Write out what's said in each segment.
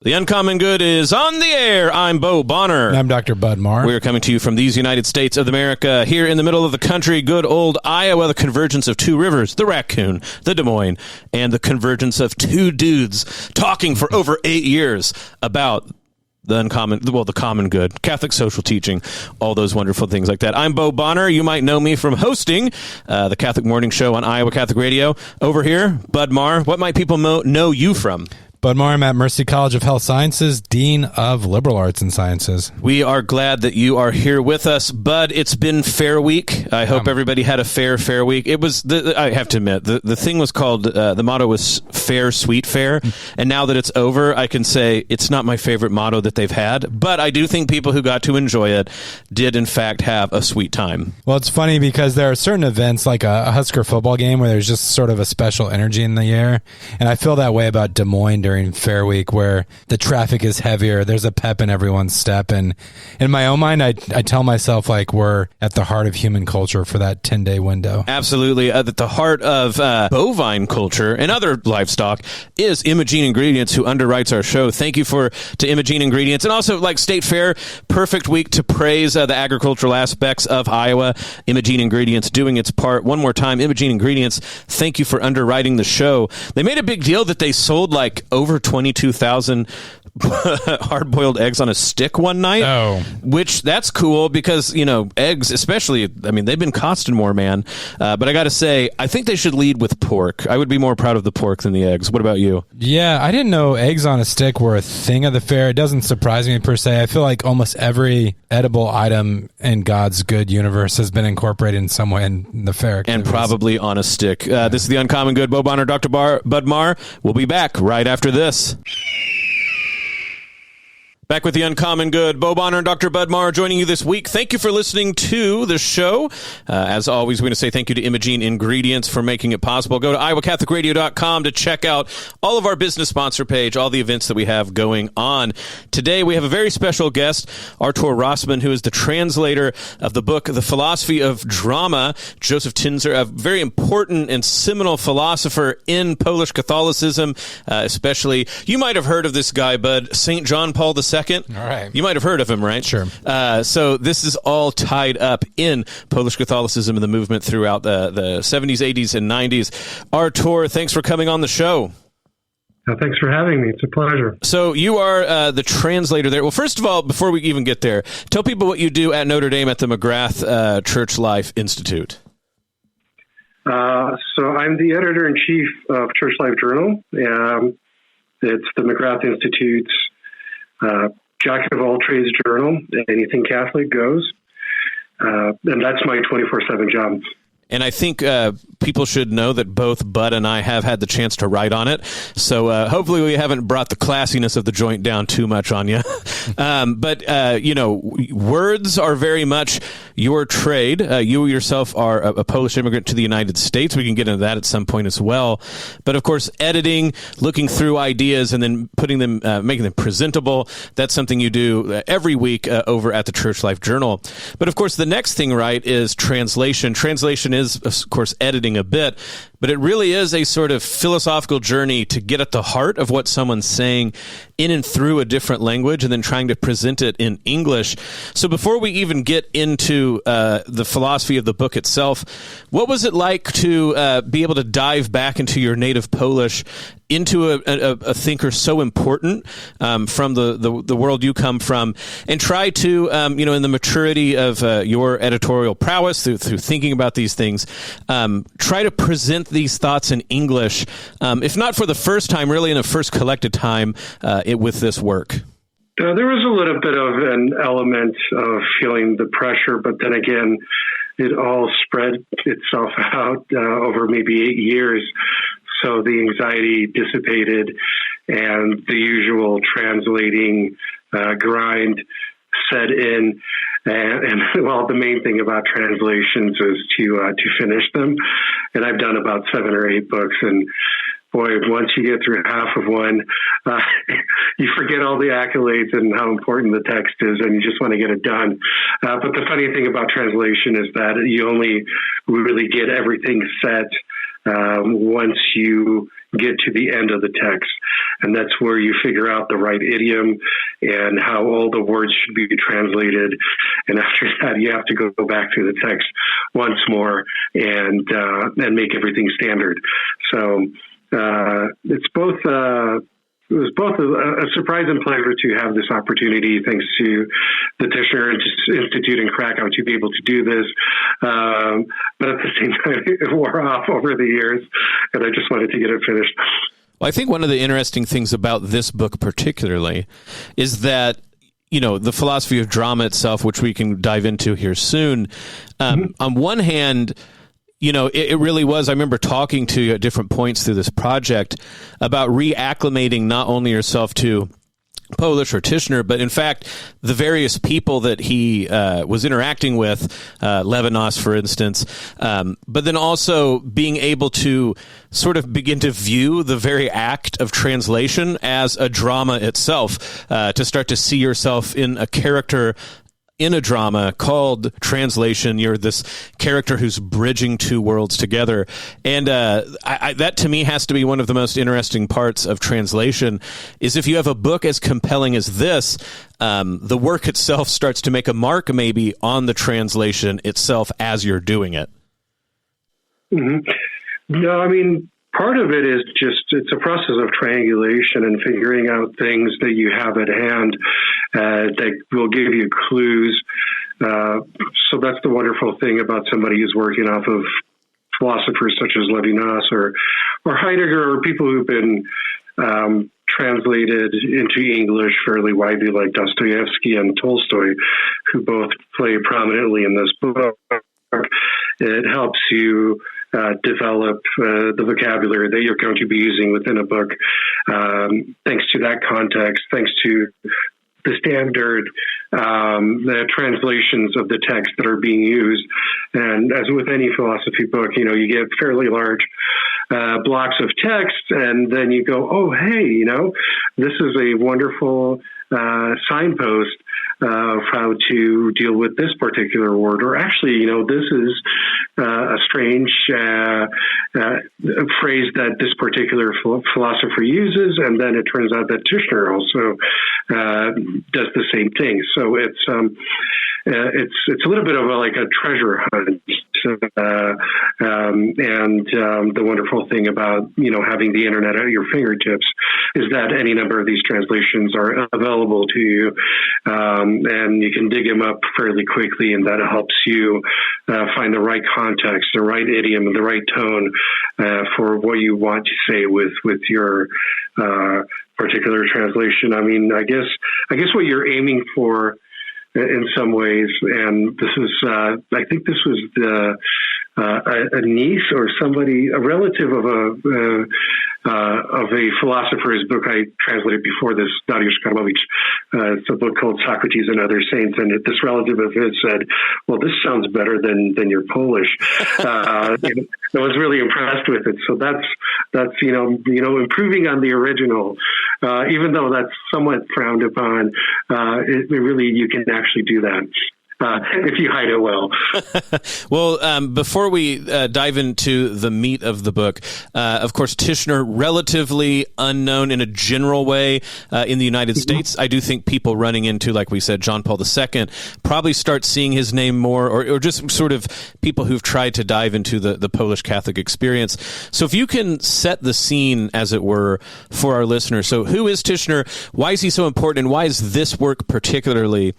The Uncommon Good is on the air. I'm Bo Bonner. And I'm Dr. Bud Marr. We are coming to you from these United States of America, here in the middle of the country, good old Iowa, the convergence of two rivers, the Raccoon, the Des Moines, and the convergence of two dudes talking for over 8 years about the common good, Catholic social teaching, all those wonderful things like that. I'm Bo Bonner. You might know me from hosting the Catholic Morning Show on Iowa Catholic Radio. Over here, Bud Marr. What might people know you from? Bud Marr, I'm at Mercy College of Health Sciences, Dean of Liberal Arts and Sciences. We are glad that you are here with us. Bud, it's been Fair Week. I hope everybody had a fair week. It was, I have to admit, the thing was called, the motto was Fair, Sweet, Fair. And now that it's over, I can say it's not my favorite motto that they've had. But I do think people who got to enjoy it did, in fact, have a sweet time. Well, it's funny because there are certain events like a Husker football game where there's just sort of a special energy in the air. And I feel that way about Des Moines during Fair Week, where the traffic is heavier. There's a pep in everyone's step. And in my own mind, I tell myself like we're at the heart of human culture for that 10-day window. Absolutely. At the heart of bovine culture and other livestock is Imogene Ingredients, who underwrites our show. Thank you to Imogene Ingredients. And also, like State Fair, perfect week to praise the agricultural aspects of Iowa. Imogene Ingredients doing its part. One more time, Imogene Ingredients, thank you for underwriting the show. They made a big deal that they sold like over 22,000 hard-boiled eggs on a stick one night, which that's cool because, eggs, especially, they've been costing more, man. But I got to say, I think they should lead with pork. I would be more proud of the pork than the eggs. What about you? Yeah, I didn't know eggs on a stick were a thing at the fair. It doesn't surprise me per se. I feel like almost every edible item in God's good universe has been incorporated in some way in the fair activities. And probably on a stick. This is The Uncommon Good. Bo Bonner, Dr. Bud Marr. We'll be back right after this. Back with The Uncommon Good. Bo Bonner and Dr. Bud Marr joining you this week. Thank you for listening to the show. As always, we're going to say thank you to Imogene Ingredients for making it possible. Go to iowacatholicradio.com to check out all of our business sponsor page, all the events that we have going on. Today, we have a very special guest, Artur Rosman, who is the translator of the book, The Philosophy of Drama. Joseph Tinzer, a very important and seminal philosopher in Polish Catholicism, especially. You might have heard of this guy, Bud, St. John Paul II. All right. You might have heard of him, right? Sure. So this is all tied up in Polish Catholicism and the movement throughout the 70s, 80s, and 90s. Artur, thanks for coming on the show. Thanks for having me. It's a pleasure. So you are the translator there. Well, first of all, before we even get there, tell people what you do at Notre Dame at the McGrath Church Life Institute. So I'm the editor-in-chief of Church Life Journal. It's the McGrath Institute's Jack of all trades journal. Anything Catholic goes. And that's my 24/7 job. And I think people should know that both Bud and I have had the chance to write on it. So hopefully we haven't brought the classiness of the joint down too much on you. But words are very much your trade. You yourself are a Polish immigrant to the United States. We can get into that at some point as well. But of course, editing, looking through ideas, and then putting them, making them presentable, that's something you do every week over at the Church Life Journal. But of course, the next thing, right, is translation. Translation is, of course, editing a bit, but it really is a sort of philosophical journey to get at the heart of what someone's saying in and through a different language and then trying to present it in English. So before we even get into the philosophy of the book itself, what was it like to be able to dive back into your native Polish, into a thinker so important from the world you come from, and try to, in the maturity of your editorial prowess through thinking about these things, try to present these thoughts in English, if not for the first time, really in the first collected time with this work? There was a little bit of an element of feeling the pressure, but then again, it all spread itself out over maybe 8 years. So the anxiety dissipated and the usual translating grind set in. And well, the main thing about translations is to finish them. And I've done about 7 or 8 books, and boy, once you get through half of one, you forget all the accolades and how important the text is, and you just want to get it done. But the funny thing about translation is that you only really get everything set once you get to the end of the text. And that's where you figure out the right idiom and how all the words should be translated. And after that, you have to go back to the text once more and make everything standard. So it was both a surprise and pleasure to have this opportunity, thanks to the Tischner Institute in Krakow, to be able to do this. But at the same time, it wore off over the years, and I just wanted to get it finished. Well, I think one of the interesting things about this book particularly is that, the philosophy of drama itself, which we can dive into here soon, on one hand, it really was. I remember talking to you at different points through this project about reacclimating not only yourself to Polish or Tischner, but in fact, the various people that he was interacting with, Levinas, for instance, but then also being able to sort of begin to view the very act of translation as a drama itself, to start to see yourself in a character in a drama called translation. You're this character who's bridging two worlds together. And that to me has to be one of the most interesting parts of translation, is if you have a book as compelling as this, the work itself starts to make a mark maybe on the translation itself as you're doing it. Mm-hmm. No, I mean, part of it is just, it's a process of triangulation and figuring out things that you have at hand that will give you clues. So that's the wonderful thing about somebody who's working off of philosophers such as Levinas or Heidegger, or people who've been translated into English fairly widely, like Dostoevsky and Tolstoy, who both play prominently in this book. It helps you develop the vocabulary that you're going to be using within a book. Thanks to that context, thanks to the standard the translations of the text that are being used. And as with any philosophy book, you get fairly large blocks of text, and then you go, oh, hey, this is a wonderful signpost of how to deal with this particular word. Or actually, this is a strange phrase that this particular philosopher uses, and then it turns out that Tischner also does the same thing. So it's a little bit of like a treasure hunt. And the wonderful thing about, having the internet at your fingertips is that any number of these translations are available to you, and you can dig them up fairly quickly, and that helps you find the right context, the right idiom, and the right tone for what you want to say with your particular translation. I mean, I guess what you're aiming for in some ways, and this is, I think this was a niece or somebody, a relative of a philosopher's book I translated before this, Dariusz Karłowicz. It's a book called Socrates and Other Saints, and this relative of his said, well, this sounds better than your Polish. I was really impressed with it. So that's improving on the original, even though that's somewhat frowned upon. It really, you can actually do that. If you hide it well. Well, before we dive into the meat of the book, of course, Tischner, relatively unknown in a general way in the United States. I do think people running into, like we said, John Paul II, probably start seeing his name more, or just sort of people who've tried to dive into the Polish Catholic experience. So if you can set the scene, as it were, for our listeners. So who is Tischner? Why is he so important? And why is this work particularly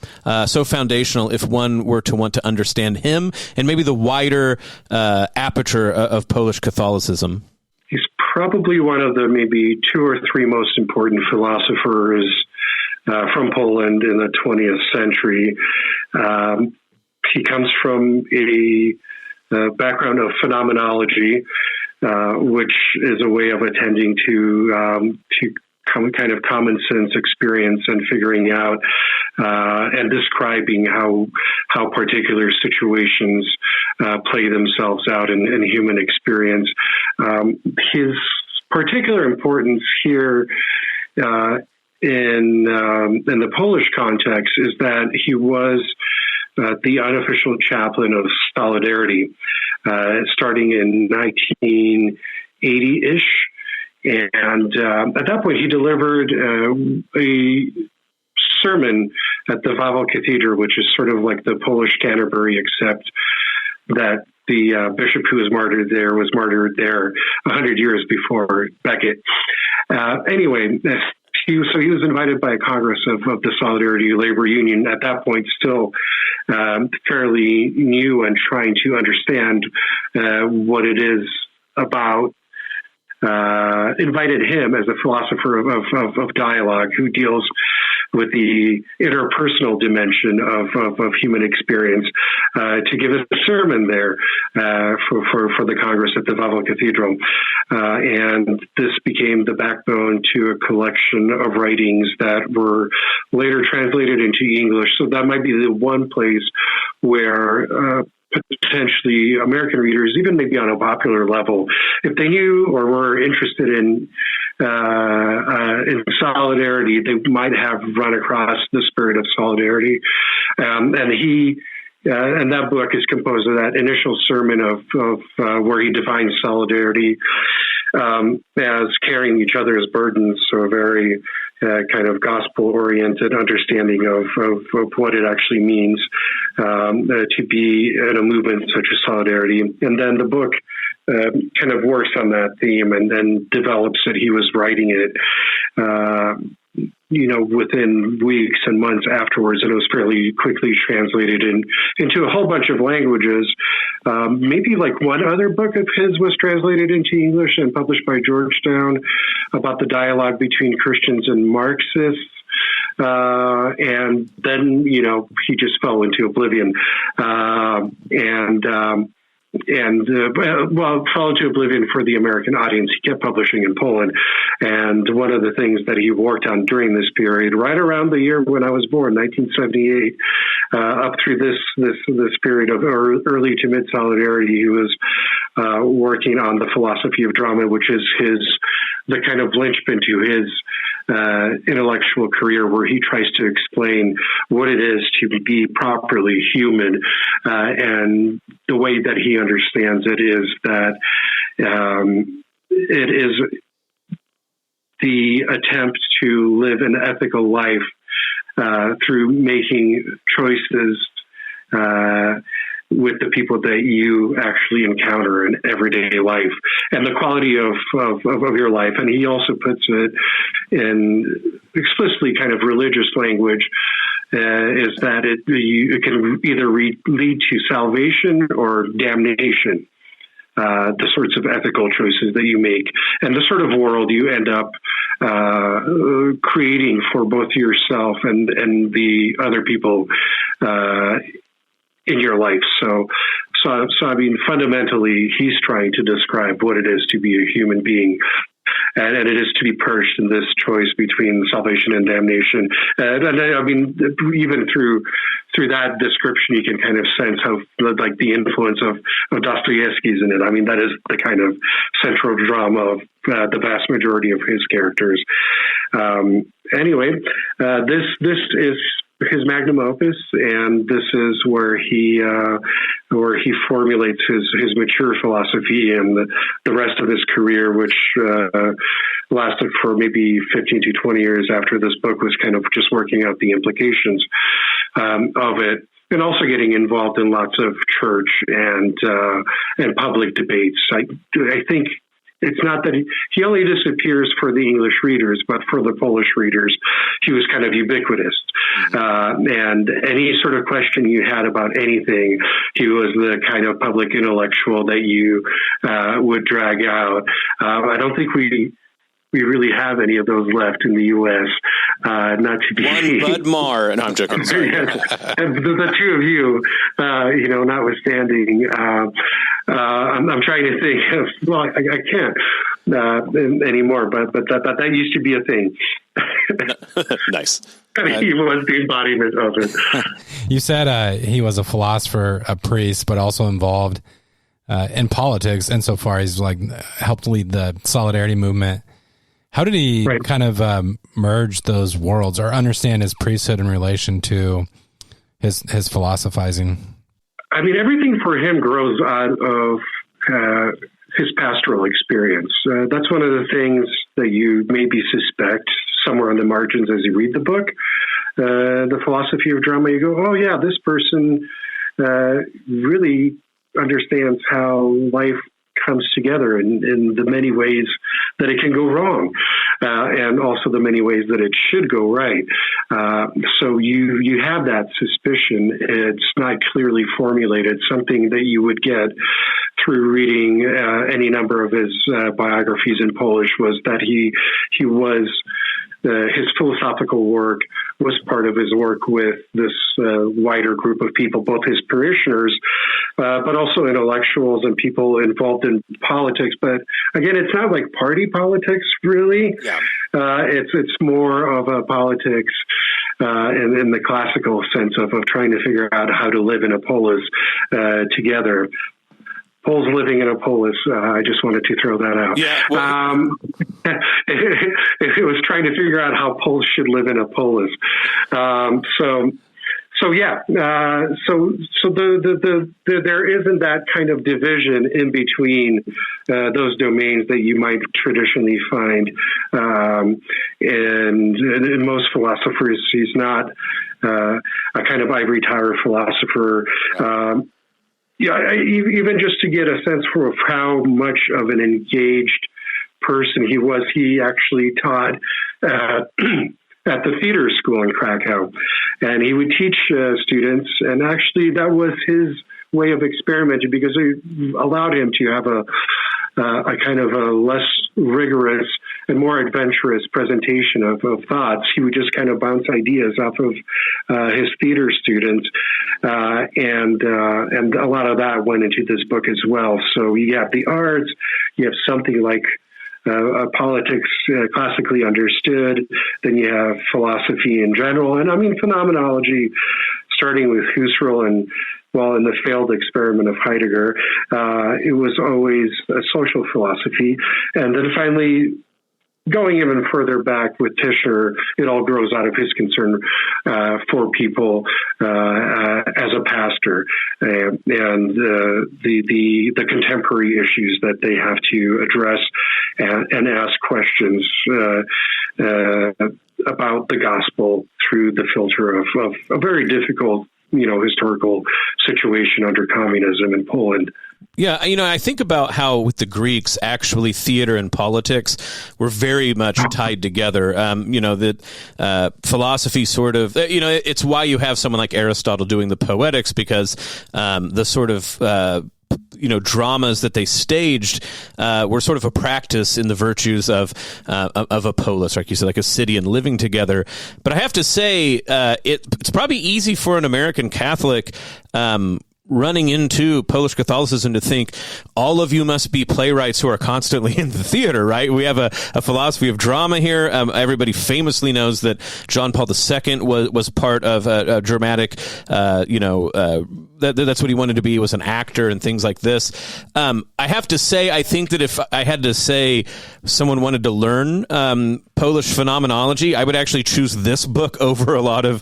so foundational if one were to want to understand him and maybe the wider aperture of Polish Catholicism? He's probably one of the maybe two or three most important philosophers from Poland in the 20th century. He comes from a background of phenomenology, which is a way of attending to kind of common sense experience and figuring out and describing how particular situations play themselves out in human experience. His particular importance here in the Polish context is that he was the unofficial chaplain of Solidarity, starting in 1980-ish. And at that point, he delivered a sermon at the Wawel Cathedral, which is sort of like the Polish Canterbury, except that the bishop who was martyred there 100 years before Becket. Anyway, he was invited by a Congress of the Solidarity Labor Union, at that point still fairly new and trying to understand what it is about. Invited him as a philosopher of dialogue who deals with the interpersonal dimension of human experience to give us a sermon there for the Congress at the Wawel Cathedral. And this became the backbone to a collection of writings that were later translated into English. So that might be the one place where potentially American readers, even maybe on a popular level, if they knew or were interested in solidarity, they might have run across the spirit of solidarity. And that book is composed of that initial sermon of where he defines solidarity as carrying each other's burdens, so a very kind of gospel-oriented understanding of what it actually means to be in a movement such as solidarity. And then the book kind of works on that theme and then develops it. He was writing it, within weeks and months afterwards, and it was fairly quickly translated into a whole bunch of languages. Maybe like one other book of his was translated into English and published by Georgetown about the dialogue between Christians and Marxists. And then, he just fell into oblivion. Fell into oblivion for the American audience. He kept publishing in Poland. And one of the things that he worked on during this period, right around the year when I was born, 1978, up through this period of early to mid solidarity, he was working on the philosophy of drama, which is the kind of linchpin to his intellectual career, where he tries to explain what it is to be properly human. And the way that he understands it is that it is the attempt to live an ethical life through making choices with the people that you actually encounter in everyday life and the quality of your life. And he also puts it in explicitly kind of religious language, is that it can either lead to salvation or damnation, the sorts of ethical choices that you make and the sort of world you end up creating for both yourself and the other people in your life. So I mean, fundamentally, he's trying to describe what it is to be a human being, and it is to be perched in this choice between salvation and damnation. And I mean, even through that description, you can kind of sense how, like, the influence of Dostoevsky's in it. I mean, that is the kind of central drama of the vast majority of his characters. Anyway, this is his magnum opus, and this is where he formulates his mature philosophy, and the rest of his career, which lasted for maybe 15 to 20 years after this book, was kind of just working out the implications of it, and also getting involved in lots of church and public debates. I think it's not that he only disappears for the English readers, but for the Polish readers, he was kind of ubiquitous. And any sort of question you had about anything, he was the kind of public intellectual that you would drag out. I don't think we really have any of those left in the U.S. Not to be one Bud Marr. No, I'm joking. Sorry. Yes. And the two of you, notwithstanding, I'm trying to think of, well, I can't anymore, but that used to be a thing. Nice. He was the embodiment of it. You said he was a philosopher, a priest, but also involved in politics insofar as helped lead the Solidarity movement. How did he kind of merge those worlds or understand his priesthood in relation to his philosophizing? I mean, everything for him grows out of his pastoral experience. That's one of the things that you maybe suspect somewhere on the margins as you read the book. The philosophy of drama, you go, oh yeah, this person really understands how life comes together in the many ways that it can go wrong, and also the many ways that it should go right. So you have that suspicion. It's not clearly formulated, something that you would get through reading any number of his biographies in Polish was that he was his philosophical work was part of his work with this wider group of people, both his parishioners, but also intellectuals and people involved in politics. But again, it's not like party politics, really. Yeah. It's more of a politics in the classical sense of trying to figure out how to live in a polis together. Poles living in a polis. I just wanted to throw that out. Yeah, well, it was trying to figure out how Poles should live in a polis. So there isn't that kind of division in between those domains that you might traditionally find in most philosophers. He's not a kind of ivory tower philosopher. Even just to get a sense for how much of an engaged person he was, he actually taught at the theater school in Krakow, and he would teach students. And actually, that was his way of experimenting because it allowed him to have a kind of a less rigorous and more adventurous presentation of thoughts. He would just kind of bounce ideas off of his theater students, and a lot of that went into this book as well. So you have the arts, you have something like politics classically understood, then you have philosophy in general, and I mean phenomenology, starting with Husserl and in the failed experiment of Heidegger, it was always a social philosophy. And then finally, going even further back with Tishner, it all grows out of his concern for people as a pastor and the contemporary issues that they have to address and ask questions about the gospel through the filter of a very difficult, historical situation under communism in Poland. Yeah, I think about how with the Greeks, actually theater and politics were very much tied together. That philosophy sort of, it's why you have someone like Aristotle doing the Poetics, because the sort of dramas that they staged were sort of a practice in the virtues of a polis, like you said, like a city and living together. But I have to say, it's probably easy for an American Catholic running into Polish Catholicism to think all of you must be playwrights who are constantly in the theater, right? We have a philosophy of drama here. Everybody famously knows that John Paul II was part of a dramatic, that's what he wanted to be, was an actor and things like this. I have to say, I think that if I had to say someone wanted to learn Polish phenomenology, I would actually choose this book over a lot of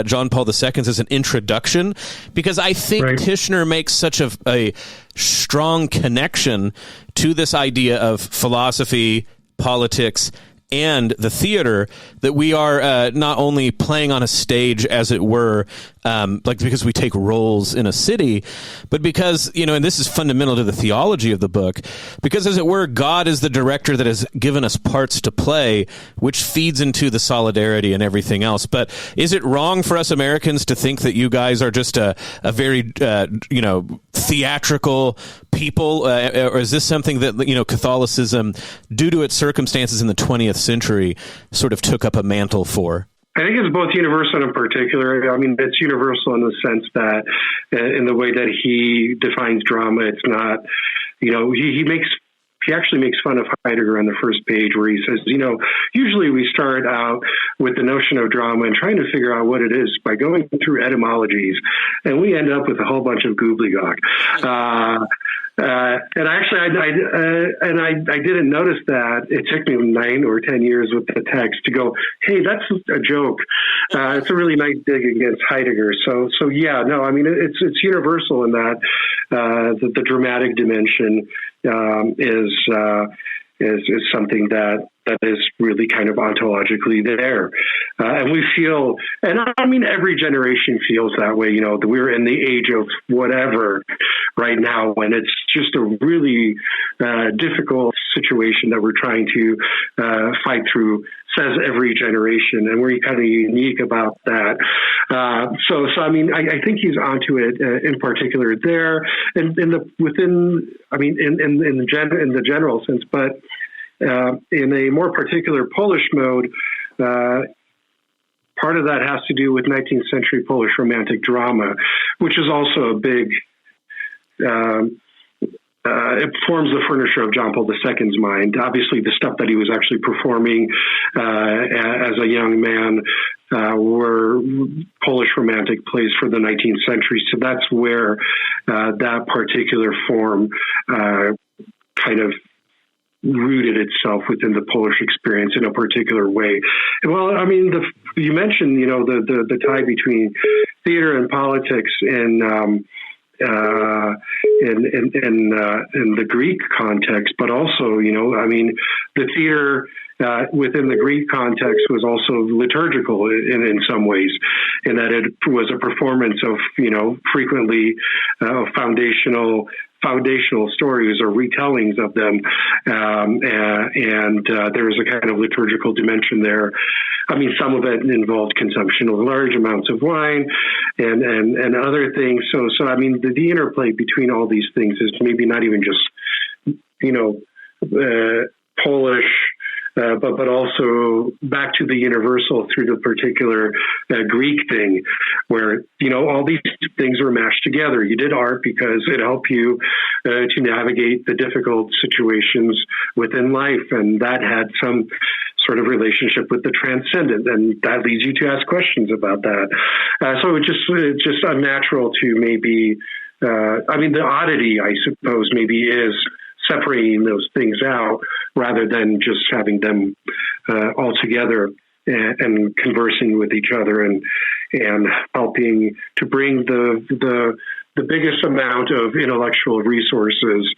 John Paul II's as an introduction, because I think Tishner makes such a strong connection to this idea of philosophy, politics, and the theater, that we are not only playing on a stage, as it were, because we take roles in a city, but because, and this is fundamental to the theology of the book, because, as it were, God is the director that has given us parts to play, which feeds into the solidarity and everything else. But is it wrong for us Americans to think that you guys are just a very, theatrical people? Or is this something that, Catholicism, due to its circumstances in the 20th century, sort of took up a mantle for? I think it's both universal and in particular. I mean, it's universal in the sense that in the way that he defines drama, it's not, he actually makes fun of Heidegger on the first page, where he says, usually we start out with the notion of drama and trying to figure out what it is by going through etymologies, and we end up with a whole bunch of gobbledygook. And actually, I didn't notice that. It took me 9 or 10 years with the text to go, hey, that's a joke. It's a really nice dig against Heidegger. So yeah, no, I mean, it's universal in that the dramatic dimension is something that is really kind of ontologically there. And we feel, and I mean, every generation feels that way, that we're in the age of whatever right now, when it's just a really difficult situation that we're trying to fight through, says every generation. And we're kind of unique about that. So I mean, I think he's onto it in particular there, and in the general sense, but in a more particular Polish mode, part of that has to do with 19th century Polish romantic drama, which is also a big, it forms the furniture of John Paul II's mind. Obviously, the stuff that he was actually performing as a young man were Polish romantic plays for the 19th century. So that's where that particular form kind of rooted itself within the Polish experience in a particular way. Well, I mean, you mentioned, the tie between theater and politics in the Greek context, but also, I mean, the theater within the Greek context was also liturgical in some ways, in that it was a performance of, frequently foundational stories or retellings of them. And there was a kind of liturgical dimension there. I mean, some of it involved consumption of large amounts of wine and other things. So I mean, the interplay between all these things is maybe not even just, Polish, but also back to the universal through the particular Greek thing, where, all these things were mashed together. You did art because it helped you to navigate the difficult situations within life, and that had some sort of relationship with the transcendent, and that leads you to ask questions about that. So it's just unnatural to maybe, the oddity, I suppose, maybe is separating those things out rather than just having them all together and conversing with each other and helping to bring the biggest amount of intellectual resources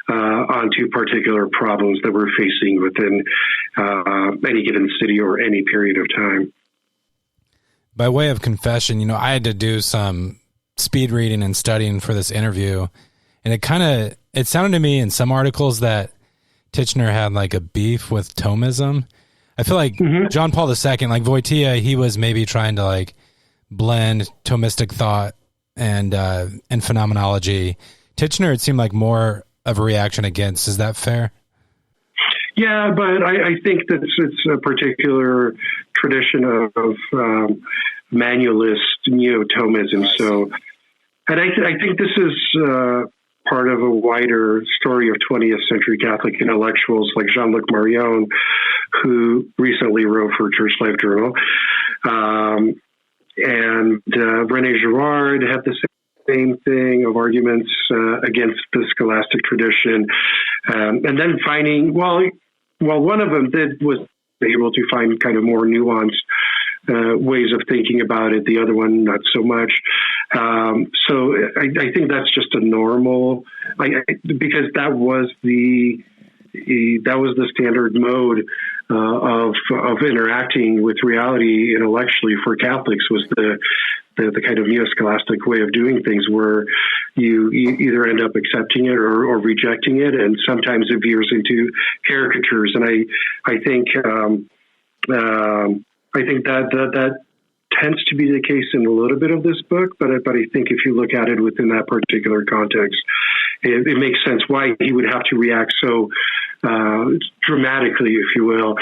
onto particular problems that we're facing within any given city or any period of time. By way of confession, I had to do some speed reading and studying for this interview, and it sounded to me in some articles that Titchener had like a beef with Thomism. I feel like John Paul II, like Wojtyła, he was maybe trying to like blend Thomistic thought and phenomenology. Titchener, it seemed like more of a reaction against. Is that fair? Yeah, but I think that it's a particular tradition of manualist neo-Thomism. So, and I think this is part of a wider story of 20th century Catholic intellectuals like Jean-Luc Marion, who recently wrote for Church Life Journal. And René Girard had the same thing of arguments against the scholastic tradition. And then finding, well, one of them was able to find kind of more nuanced ways of thinking about it. The other one, not so much. So I think that's just a normal, because that was the standard mode of interacting with reality intellectually for Catholics, was the kind of neo-scholastic way of doing things, where you either end up accepting it or rejecting it, and sometimes it veers into caricatures. And I think that tends to be the case in a little bit of this book, but I think if you look at it within that particular context, it makes sense why he would have to react so dramatically, if you will,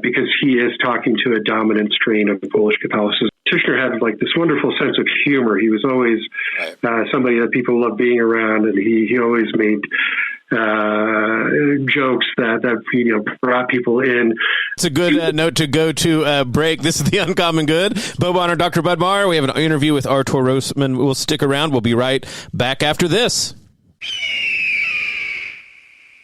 because he is talking to a dominant strain of Polish Catholicism. Titchener had like this wonderful sense of humor. He was always somebody that people loved being around, and he always made jokes that brought people in. It's a good note to go to break. This is The Uncommon Good. Bo Bonner, Dr. Bud Marr. We have an interview with Artur Rosman. We'll stick around. We'll be right back after this.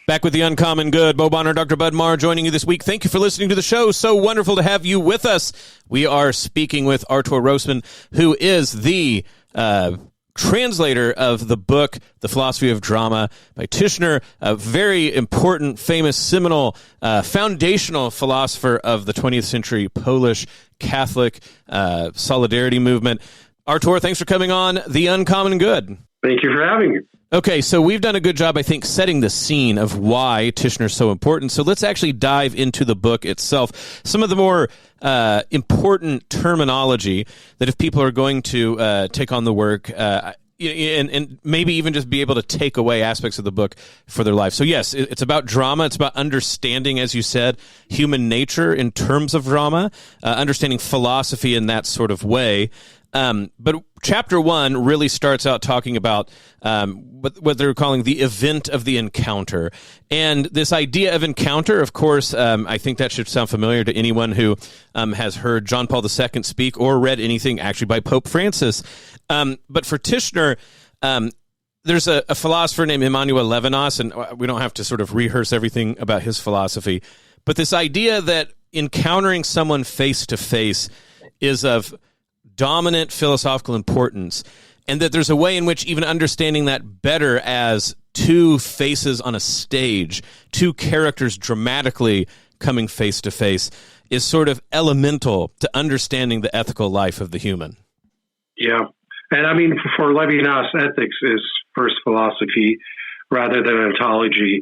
Back with the Uncommon Good. Bo Bonner, Dr. Bud Marr joining you this week. Thank you for listening to the show. So wonderful to have you with us. We are speaking with Artur Rosman, who is the translator of the book, The Philosophy of Drama by Tishner, a very important, famous, seminal, foundational philosopher of the 20th century Polish Catholic solidarity movement. Artur, thanks for coming on The Uncommon Good. Thank you for having me. Okay, so we've done a good job, I think, setting the scene of why Tishner's so important. So let's actually dive into the book itself. Some of the more important terminology that if people are going to take on the work and maybe even just be able to take away aspects of the book for their life. So yes, it's about drama. It's about understanding, as you said, human nature in terms of drama, understanding philosophy in that sort of way. But chapter 1 really starts out talking about what they're calling the event of the encounter. And this idea of encounter, of course, I think that should sound familiar to anyone who has heard John Paul II speak or read anything actually by Pope Francis. But for Tishner, there's a philosopher named Immanuel Levinas, and we don't have to sort of rehearse everything about his philosophy. But this idea that encountering someone face to face is of dominant philosophical importance, and that there's a way in which even understanding that better as two faces on a stage, two characters dramatically coming face to face, is sort of elemental to understanding the ethical life of the human. Yeah. And I mean, for Levinas, ethics is first philosophy rather than ontology.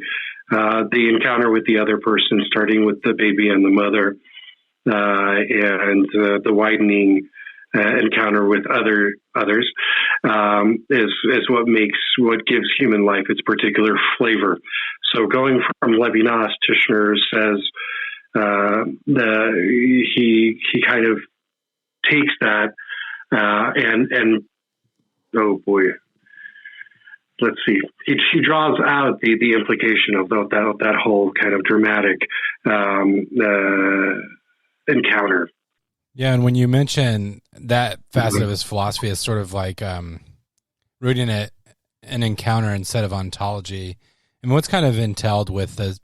The encounter with the other person, starting with the baby and the mother, and the widening encounter with others is what gives human life its particular flavor. So going from Levinas, Tishner says he kind of takes that and oh boy, let's see. He draws out the implication of that whole kind of dramatic encounter. Yeah, and when you mention that facet of his philosophy as sort of like rooting it an encounter instead of ontology, and what's kind of entailed with the,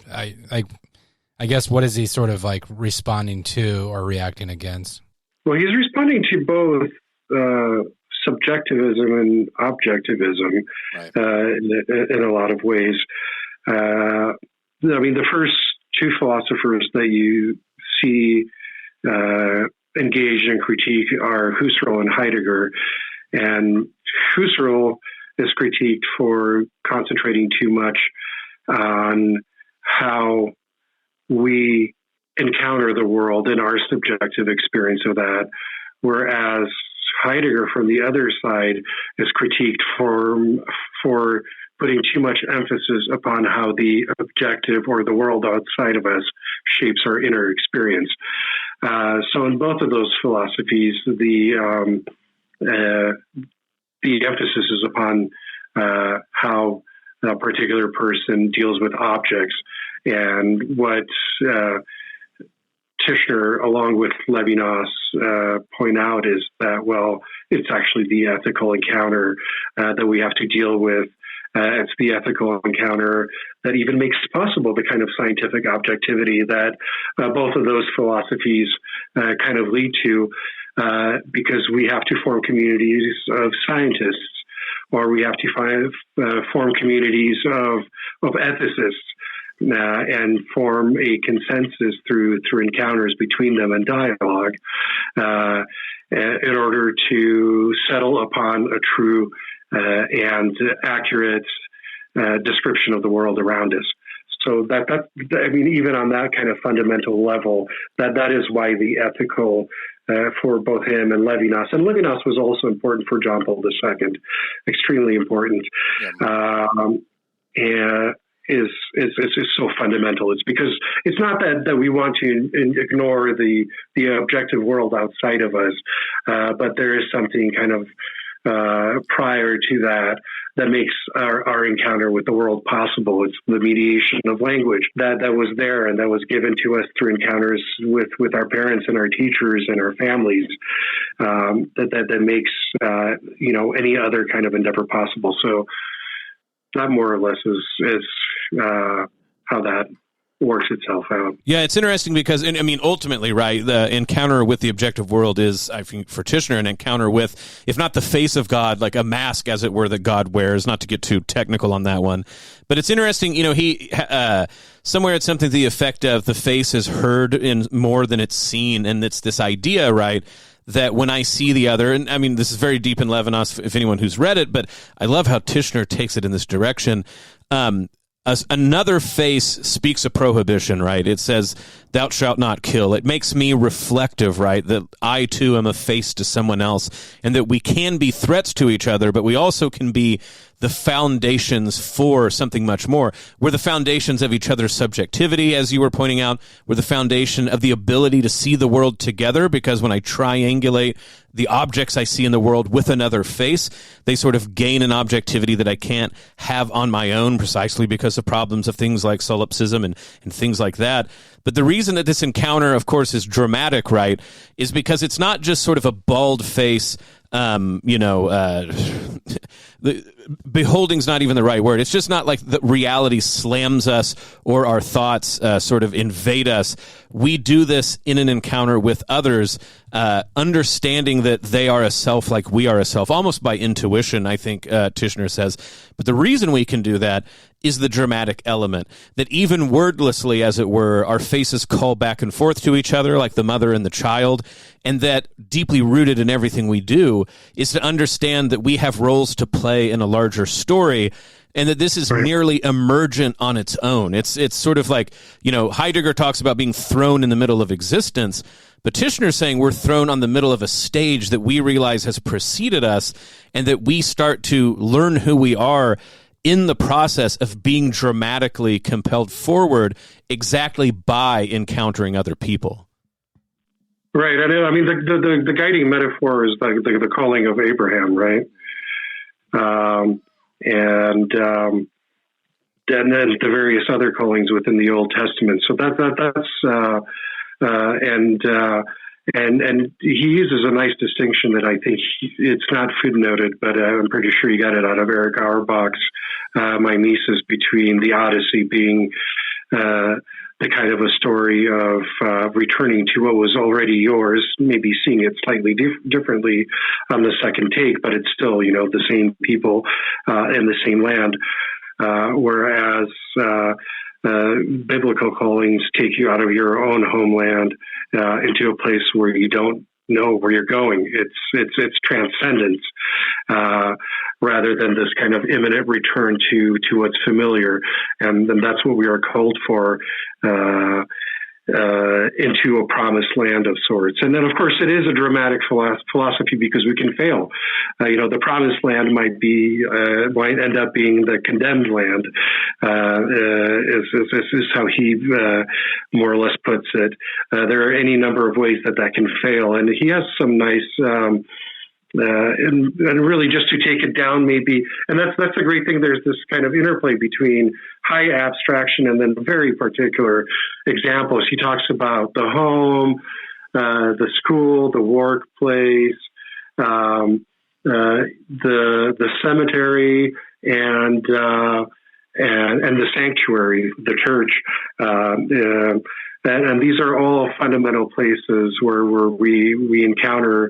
I guess, what is he sort of like responding to or reacting against? Well, he's responding to both subjectivism and objectivism, right, in a lot of ways. I mean, the first two philosophers that you see engaged in critique are Husserl and Heidegger. And Husserl is critiqued for concentrating too much on how we encounter the world and our subjective experience of that, whereas Heidegger, from the other side, is critiqued for putting too much emphasis upon how the objective or the world outside of us shapes our inner experience. So in both of those philosophies, the emphasis is upon how a particular person deals with objects, and what Tishner, along with Levinas, point out is that, well, it's actually the ethical encounter that we have to deal with. It's the ethical encounter that even makes possible the kind of scientific objectivity that both of those philosophies kind of lead to, because we have to form communities of scientists, or we have to form communities of ethicists, and form a consensus through encounters between them and dialogue, in order to settle upon a true and accurate description of the world around us. So that I mean, even on that kind of fundamental level, that is why the ethical for both him and Levinas was also important for John Paul II, extremely important, and is so fundamental. It's because it's not that we want to ignore the objective world outside of us, but there is something kind of prior to that makes our encounter with the world possible. It's the mediation of language that was there and that was given to us through encounters with our parents and our teachers and our families, that makes any other kind of endeavor possible. So that more or less is how that works itself out. Yeah, it's interesting because, I mean, ultimately, right, the encounter with the objective world is, I think, for Tishner, an encounter with, if not the face of God, like a mask, as it were, that God wears, not to get too technical on that one. But it's interesting, he, somewhere it's something to the effect of the face is heard in more than it's seen, and it's this idea, right, that when I see the other, and I mean, this is very deep in Levinas, if anyone who's read it, but I love how Tishner takes it in this direction. Another face speaks a prohibition, right? It says, thou shalt not kill. It makes me reflective, right? That I too am a face to someone else, and that we can be threats to each other, but we also can be the foundations for something much more. We're the foundations of each other's subjectivity, as you were pointing out. We're the foundation of the ability to see the world together, because when I triangulate the objects I see in the world with another face, they sort of gain an objectivity that I can't have on my own, precisely because of problems of things like solipsism and things like that. But the reason that this encounter, of course, is dramatic, right, is because it's not just sort of a bald face, beholding's not even the right word. It's just not like the reality slams us or our thoughts sort of invade us. We do this in an encounter with others, understanding that they are a self like we are a self, almost by intuition, I think Tishner says. But the reason we can do that is the dramatic element, that even wordlessly, as it were, our faces call back and forth to each other like the mother and the child, and that deeply rooted in everything we do is to understand that we have roles to play in a larger story, and that this is merely emergent on its own. It's sort of like, Heidegger talks about being thrown in the middle of existence, but Tishner's saying we're thrown on the middle of a stage that we realize has preceded us, and that we start to learn who we are in the process of being dramatically compelled forward exactly by encountering other people. Right. And I mean, the guiding metaphor is the calling of Abraham, right? And then the various other callings within the Old Testament. So and he uses a nice distinction that I think it's not footnoted, but I'm pretty sure you got it out of Eric Auerbach's Mimesis, between the Odyssey being the kind of a story of returning to what was already yours, maybe seeing it slightly differently on the second take, but it's still, the same people and the same land. Whereas biblical callings take you out of your own homeland into a place where you don't know where you're going. It's transcendence rather than this kind of imminent return to what's familiar, and that's what we are called for into a promised land of sorts. And then, of course, it is a dramatic philosophy because we can fail. The promised land might end up being the condemned land, is how he more or less puts it. There are any number of ways that can fail, and he has some nice. And really just to take it down maybe, and that's a great thing. There's this kind of interplay between high abstraction and then very particular examples. He talks about the home, the school, the workplace, the cemetery, and the sanctuary, the church. And these are all fundamental places where we encounter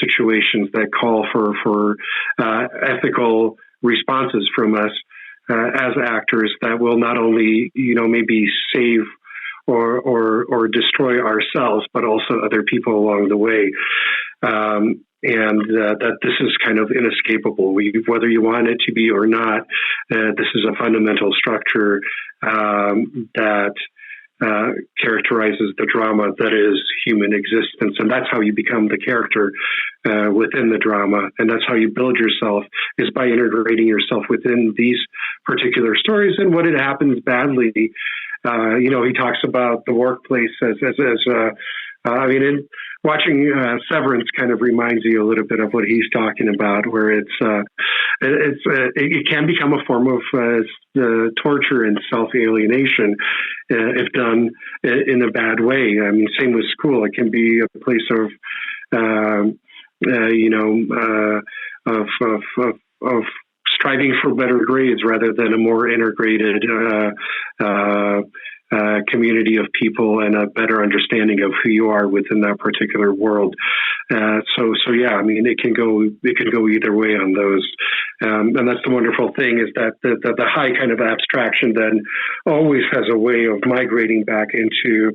situations that call for ethical responses from us as actors that will not only maybe save or destroy ourselves, but also other people along the way. And that this is kind of inescapable. Whether you want it to be or not, this is a fundamental structure that characterizes the drama that is human existence. And that's how you become the character within the drama. And that's how you build yourself, is by integrating yourself within these particular stories. And when it happens badly, he talks about the workplace as watching Severance kind of reminds you a little bit of what he's talking about, where it can become a form of torture and self-alienation if done in a bad way. I mean, same with school; it can be a place of striving for better grades rather than a more integrated community of people and a better understanding of who you are within that particular world. So yeah, I mean, it can go either way on those. And that's the wonderful thing, is that the high kind of abstraction then always has a way of migrating back into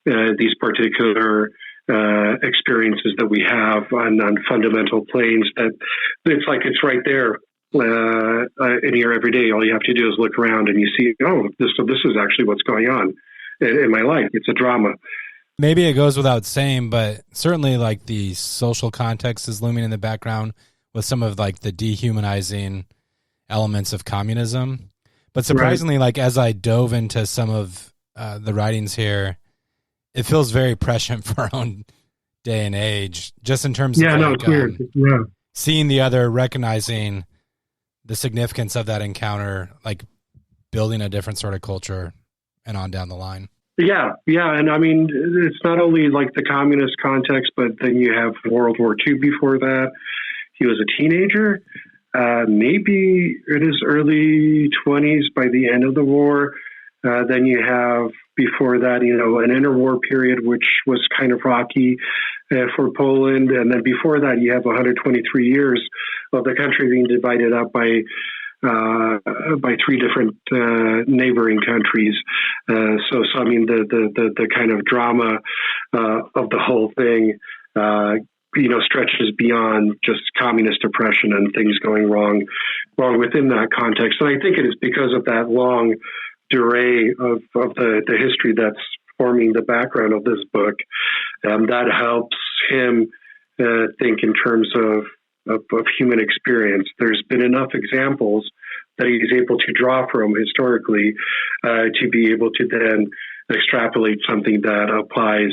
these particular experiences that we have on fundamental planes, that it's like it's right there in here every day. All you have to do is look around and you see, this is actually what's going on in my life. It's a drama. Maybe it goes without saying, but certainly like the social context is looming in the background with some of like the dehumanizing elements of communism. But surprisingly, like as I dove into some of the writings here, it feels very prescient for our own day and age, just in terms of it's weird. Seeing the other, recognizing the significance of that encounter, like building a different sort of culture and on down the line. Yeah. And I mean, it's not only like the communist context, but then you have World War II before that. He was a teenager, maybe in his early 20s by the end of the war. Then you have before that, an interwar period, which was kind of rocky for Poland. And then before that, you have 123 years of the country being divided up by 3 different neighboring countries. So I mean, the kind of drama of the whole thing, stretches beyond just communist oppression and things going wrong within that context. And I think it is because of that long durée of the history that's forming the background of this book, that helps him think in terms of human experience. There's been enough examples that he's able to draw from historically to be able to then extrapolate something that applies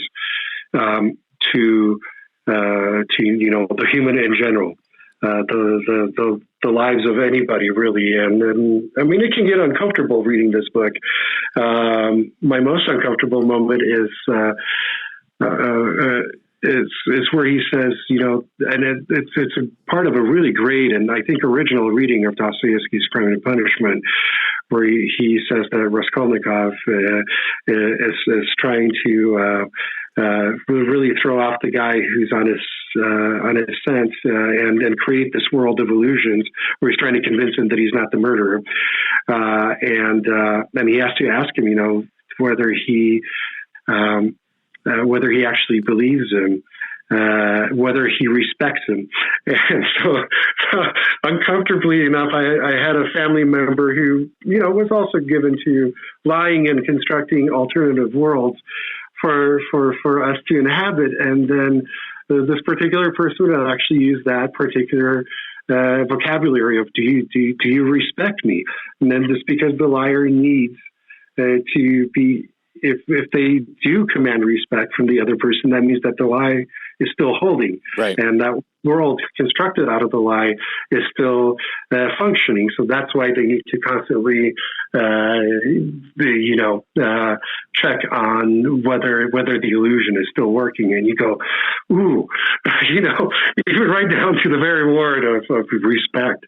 to the human in general, the lives of anybody really. And I mean, it can get uncomfortable reading this book. My most uncomfortable moment is where he says, and it's a part of a really great and I think original reading of Dostoevsky's Crime and Punishment, where he says that Raskolnikov is trying to really throw off the guy who's on his scent and create this world of illusions, where he's trying to convince him that he's not the murderer, and then he has to ask him, whether he actually believes him, whether he respects him. And so uncomfortably enough, I had a family member who, was also given to lying and constructing alternative worlds for us to inhabit. And then this particular person would actually use that particular vocabulary of, do you respect me? And then just because the liar needs to be, if they do command respect from the other person, that means that the lie is still holding. Right. And that world constructed out of the lie is still functioning. So that's why they need to constantly, check on whether the illusion is still working. And you go, ooh, even right down to the very word of respect.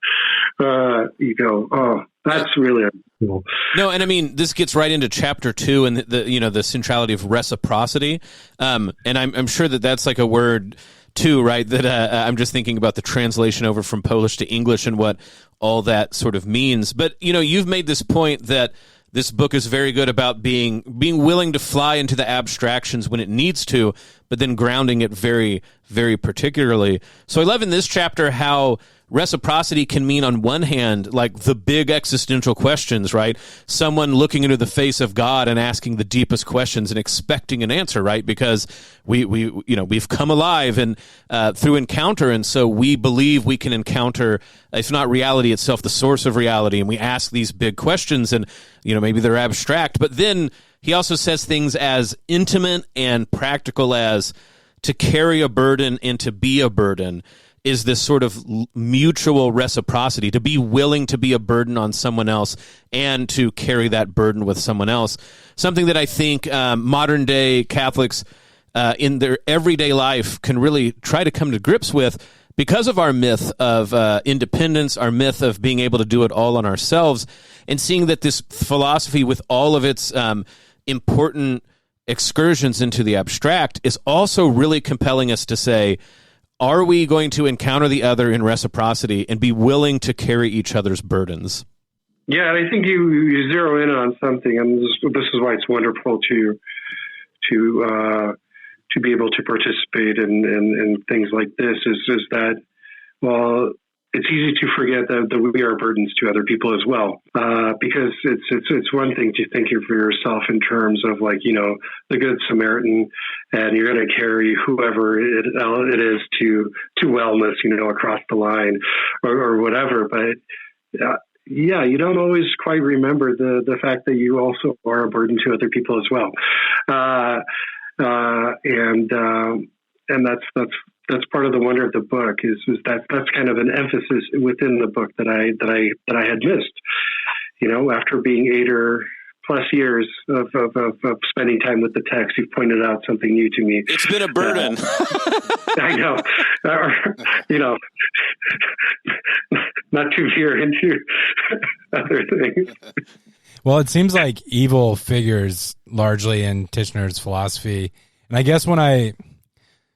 You go, oh, that's really cool. No, and I mean, this gets right into chapter 2 and the centrality of reciprocity. And I'm sure that's like a word too, right? That I'm just thinking about the translation over from Polish to English and what all that sort of means. But you've made this point that this book is very good about being willing to fly into the abstractions when it needs to, but then grounding it very, very particularly. So I love in this chapter how reciprocity can mean, on one hand, like the big existential questions, right? Someone looking into the face of God and asking the deepest questions and expecting an answer, right? Because we've come alive and through encounter, and so we believe we can encounter, if not reality itself, the source of reality, and we ask these big questions, and maybe they're abstract. But then he also says things as intimate and practical as to carry a burden and to be a burden is this sort of mutual reciprocity, to be willing to be a burden on someone else and to carry that burden with someone else. Something that I think modern day Catholics in their everyday life can really try to come to grips with, because of our myth of independence, our myth of being able to do it all on ourselves, and seeing that this philosophy with all of its important excursions into the abstract is also really compelling us to say, are we going to encounter the other in reciprocity and be willing to carry each other's burdens? Yeah, and I think you zero in on something, and this is why it's wonderful to be able to participate in things like this. Is that, well, it's easy to forget that we are burdens to other people as well, because it's one thing to think for yourself in terms of, like, the Good Samaritan, and you're going to carry whoever it is to wellness, across the line or whatever. But yeah, you don't always quite remember the fact that you also are a burden to other people as well, and that's part of the wonder of the book is that's kind of an emphasis within the book that I had missed, after being 8 or plus years of spending time with the text. You've pointed out something new to me. It's been a burden. I know, not to veer into other things. Well, it seems like evil figures largely in Titchener's philosophy. And I guess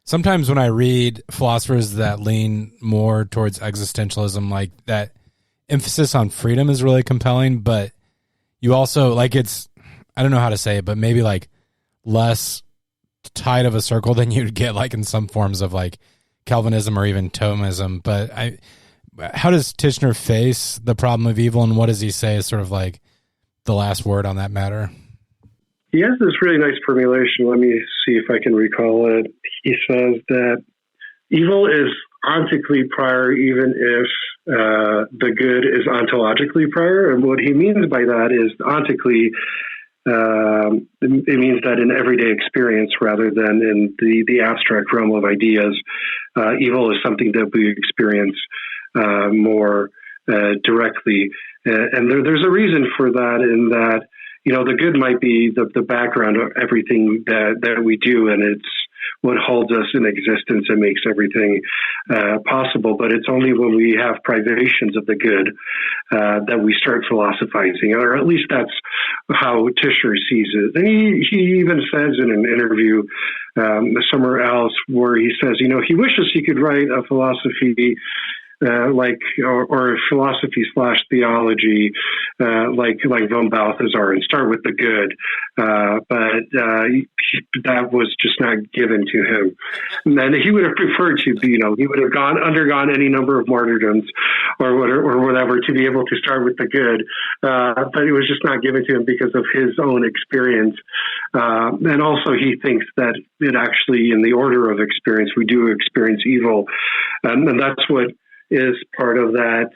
sometimes when I read philosophers that lean more towards existentialism, like, that emphasis on freedom is really compelling, but you also, like, it's, I don't know how to say it, but maybe like less tight of a circle than you'd get like in some forms of like Calvinism or even Thomism. But how does Titchener face the problem of evil, and what does he say is sort of like the last word on that matter? He has this really nice formulation. Let me see if I can recall it. He says that evil is ontically prior, even if the good is ontologically prior. And what he means by that is ontically, it means that in everyday experience rather than in the abstract realm of ideas, evil is something that we experience more directly. And there's a reason for that, in that, the good might be the background of everything that we do, and it's what holds us in existence and makes everything possible. But it's only when we have privations of the good that we start philosophizing, or at least that's how Titchener sees it. And he even says in an interview somewhere else where he says, he wishes he could write a philosophy or philosophy/theology, like von Balthasar, and start with the good. But that was just not given to him. And then he would have preferred to be, he would have undergone any number of martyrdoms or whatever to be able to start with the good. But it was just not given to him because of his own experience. And also he thinks that it actually, in the order of experience, we do experience evil. And that's what is part of that,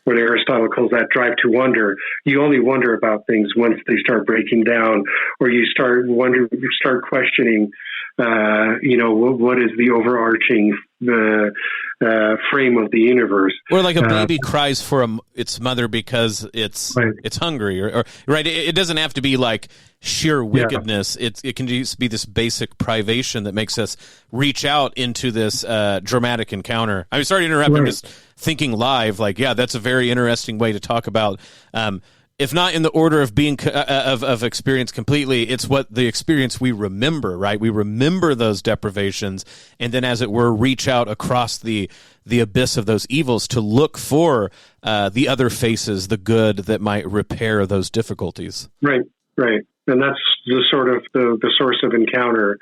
what Aristotle calls that drive to wonder. You only wonder about things once they start breaking down, or you start questioning, what is the overarching frame of the universe. Or like a baby cries for its mother because it's hungry, or right. It doesn't have to be like sheer wickedness. Yeah. It can just be this basic privation that makes us reach out into this dramatic encounter. I'm sorry to interrupt. I'm just thinking live. Like, yeah, that's a very interesting way to talk about. If not in the order of being of experience completely, it's what the experience we remember, right? We remember those deprivations, and then, as it were, reach out across the abyss of those evils to look for the other faces, the good that might repair those difficulties. Right. And that's the sort of the source of encounter,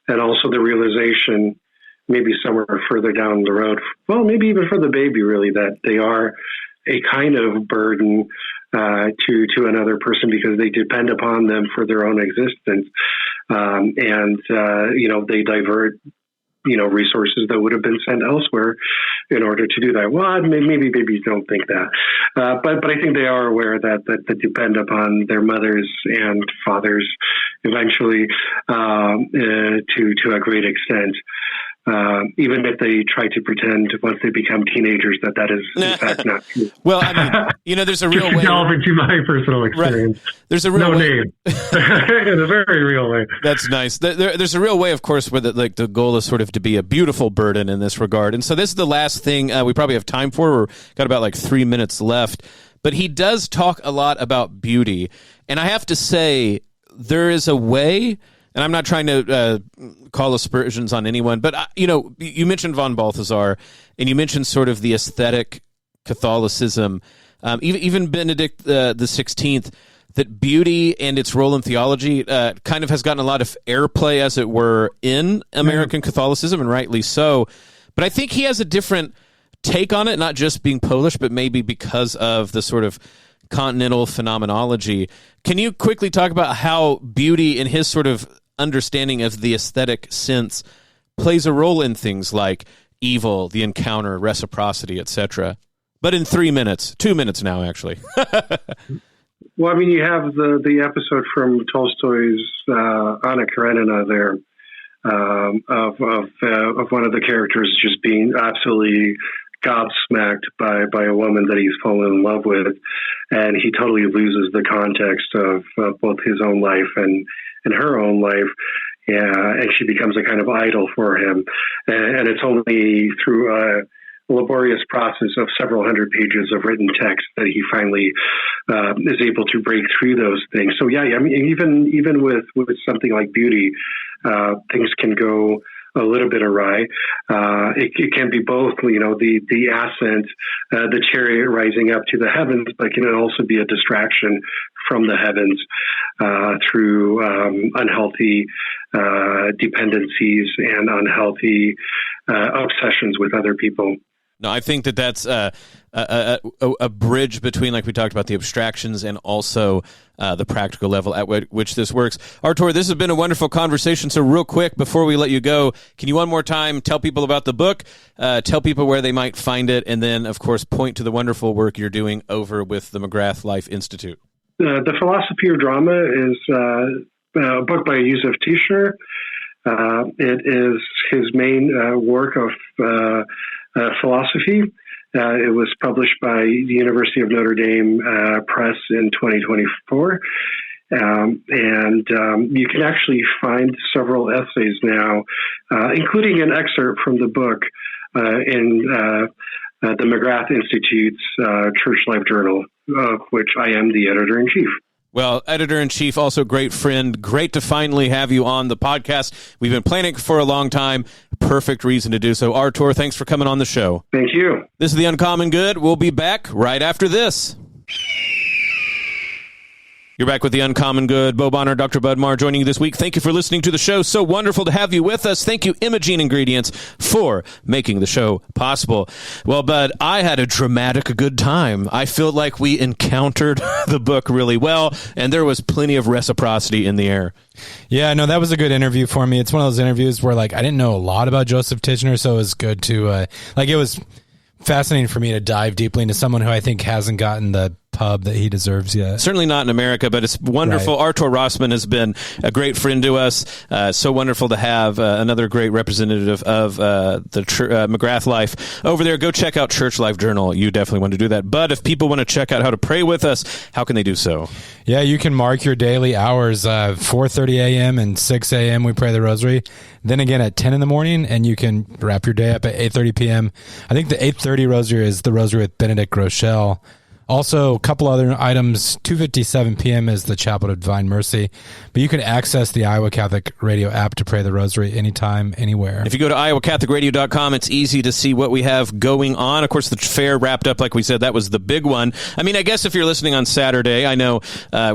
and also the realization, maybe somewhere further down the road, well, maybe even for the baby, really, that they are a kind of burden to another person because they depend upon them for their own existence, and they divert resources that would have been sent elsewhere in order to do that. Well, maybe babies don't think that, but I think they are aware that they depend upon their mothers and fathers eventually to a great extent. even if they try to pretend once they become teenagers that is in fact not true. Well, I mean, there's a real way. Delve into my personal experience. Right. There's a real way. Name. In a very real way. That's nice. There's a real way, of course, where the goal is sort of to be a beautiful burden in this regard. And so this is the last thing we probably have time for. We've got about 3 minutes left. But he does talk a lot about beauty. And I have to say, there is a way, and I'm not trying to call aspersions on anyone, but, you mentioned von Balthasar, and you mentioned sort of the aesthetic Catholicism, even Benedict the 16th, that beauty and its role in theology kind of has gotten a lot of airplay, as it were, in American Catholicism, and rightly so. But I think he has a different take on it, not just being Polish, but maybe because of the sort of continental phenomenology. Can you quickly talk about how beauty in his sort of understanding of the aesthetic sense plays a role in things like evil, the encounter, reciprocity, etc.? But in 3 minutes, 2 minutes now, actually. Well, I mean, you have the episode from Tolstoy's Anna Karenina there, of one of the characters just being absolutely gobsmacked by a woman that he's fallen in love with, and he totally loses the context of both his own life and her own life. Yeah, and she becomes a kind of idol for him, and it's only through a laborious process of several hundred pages of written text that he finally is able to break through those things. So yeah, I mean, even with something like beauty, things can go a little bit awry. It can be both, the ascent, the chariot rising up to the heavens, but can also be a distraction from the heavens through unhealthy dependencies and unhealthy obsessions with other people. No, I think that's a bridge between, like we talked about, the abstractions and also the practical level at which this works. Artur, this has been a wonderful conversation. So real quick, before we let you go, can you one more time tell people about the book, tell people where they might find it, and then, of course, point to the wonderful work you're doing over with the McGrath Life Institute? The Philosophy of Drama is a book by Józef Tischner. It is his main work of philosophy. It was published by the University of Notre Dame Press in 2024. And you can actually find several essays now, including an excerpt from the book in the McGrath Institute's Church Life Journal, of which I am the editor-in-chief. Well, editor-in-chief, also great friend. Great to finally have you on the podcast. We've been planning for a long time. Perfect reason to do so. Artur, thanks for coming on the show. Thank you. This is The Uncommon Good. We'll be back right after this. You're back with The Uncommon Good. Bo Bonner, Dr. Bud Marr joining you this week. Thank you for listening to the show. So wonderful to have you with us. Thank you, Imogene Ingredients, for making the show possible. Well, Bud, I had a dramatic good time. I feel like we encountered the book really well, and there was plenty of reciprocity in the air. Yeah, no, that was a good interview for me. It's one of those interviews where, I didn't know a lot about Joseph Titchener, so it was good to, it was fascinating for me to dive deeply into someone who I think hasn't gotten the pub that he deserves yet. Certainly not in America, but it's wonderful. Right. Artur Rosman has been a great friend to us. So wonderful to have another great representative of the McGrath Life over there. Go check out Church Life Journal. You definitely want to do that. But if people want to check out how to pray with us, how can they do so? Yeah, you can mark your daily hours, 4:30 a.m. and 6 a.m. we pray the rosary. Then again at 10 in the morning, and you can wrap your day up at 8:30 p.m. I think the 8:30 rosary is the rosary with Benedict Groeschel. Also, a couple other items, 2:57 p.m. is the Chapel of Divine Mercy. But you can access the Iowa Catholic Radio app to pray the rosary anytime, anywhere. If you go to iowacatholicradio.com, it's easy to see what we have going on. Of course, the fair wrapped up, like we said, that was the big one. I mean, I guess if you're listening on Saturday, I know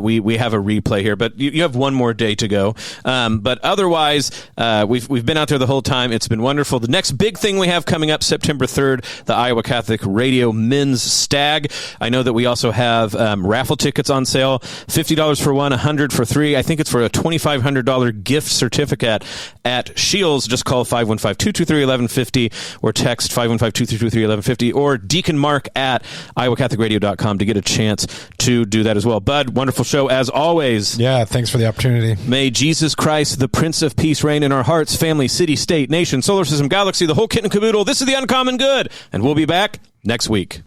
we have a replay here, but you have one more day to go. But otherwise, we've been out there the whole time. It's been wonderful. The next big thing we have coming up, September 3rd, the Iowa Catholic Radio Men's Stag. I know that we also have raffle tickets on sale, $50 for one, $100 for three. I think it's for a $2,500 gift certificate at Shields. Just call 515-223-1150 or text 515-223-1150 or Deacon Mark at iowacatholicradio.com to get a chance to do that as well. Bud, wonderful show as always. Yeah, thanks for the opportunity. May Jesus Christ, the Prince of Peace, reign in our hearts, family, city, state, nation, solar system, galaxy, the whole kit and caboodle. This is the Uncommon Good, and we'll be back next week.